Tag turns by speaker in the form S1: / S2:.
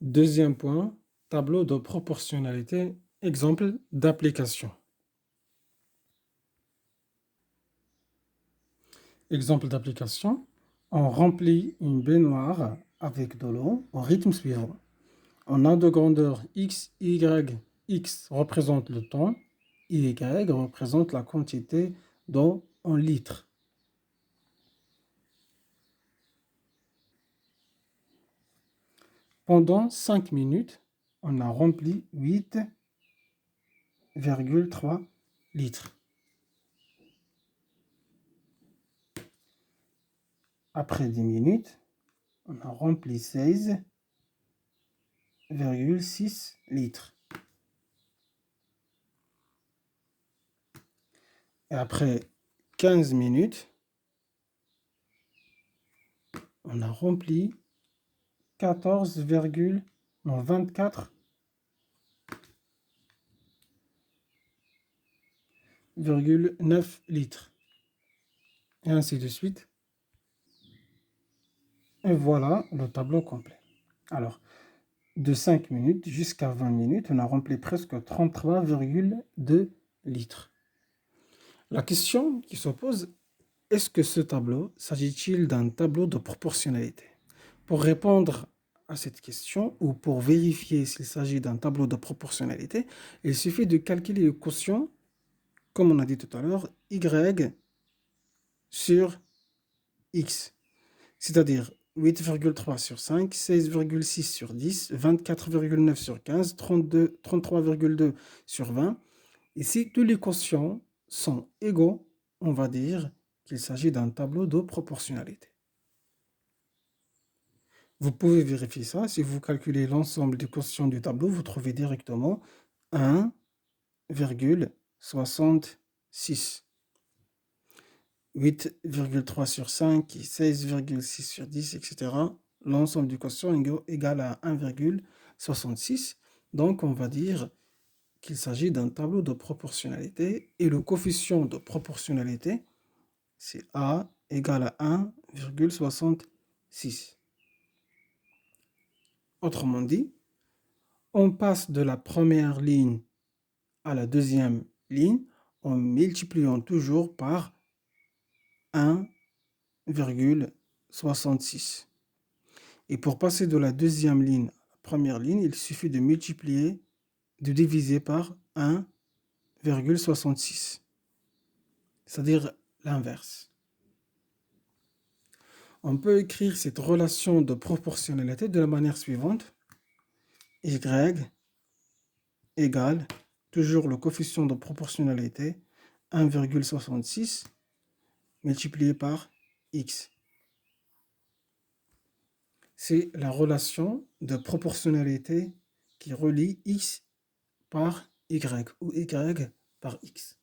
S1: Deuxième point, tableau de proportionnalité, exemple d'application. Exemple d'application, on remplit une baignoire avec de l'eau au rythme suivant. On a de grandeur x, y, x représente le temps, y représente la quantité d'eau en litres. Pendant 5 minutes, on a rempli 8,3 litres. Après 10 minutes, on a rempli 16,6 litres. Et après 15 minutes, on a rempli 24,9 litres. Et ainsi de suite. Et voilà le tableau complet. Alors, de 5 minutes jusqu'à 20 minutes, on a rempli presque 33,2 litres. La question qui se pose, est-ce que ce tableau s'agit-il d'un tableau de proportionnalité? Pour répondre à cette question, ou pour vérifier s'il s'agit d'un tableau de proportionnalité, il suffit de calculer le quotient, comme on a dit tout à l'heure, y sur x, c'est-à-dire 8,3 sur 5, 16,6 sur 10, 24,9 sur 15, 33,2 sur 20. Et si tous les quotients sont égaux, on va dire qu'il s'agit d'un tableau de proportionnalité. Vous pouvez vérifier ça. Si vous calculez l'ensemble des quotients du tableau, vous trouvez directement 1,66. 8,3 sur 5, 16,6 sur 10, etc. L'ensemble du quotient égal à 1,66. Donc, on va dire qu'il s'agit d'un tableau de proportionnalité. Et le coefficient de proportionnalité, c'est A égale à 1,66. Autrement dit, on passe de la première ligne à la deuxième ligne en multipliant toujours par 1,66. Et pour passer de la deuxième ligne à la première ligne, il suffit de diviser par 1,66. C'est-à-dire l'inverse. On peut écrire cette relation de proportionnalité de la manière suivante. Y égale toujours le coefficient de proportionnalité 1,66 multiplié par x. C'est la relation de proportionnalité qui relie x par y ou y par x.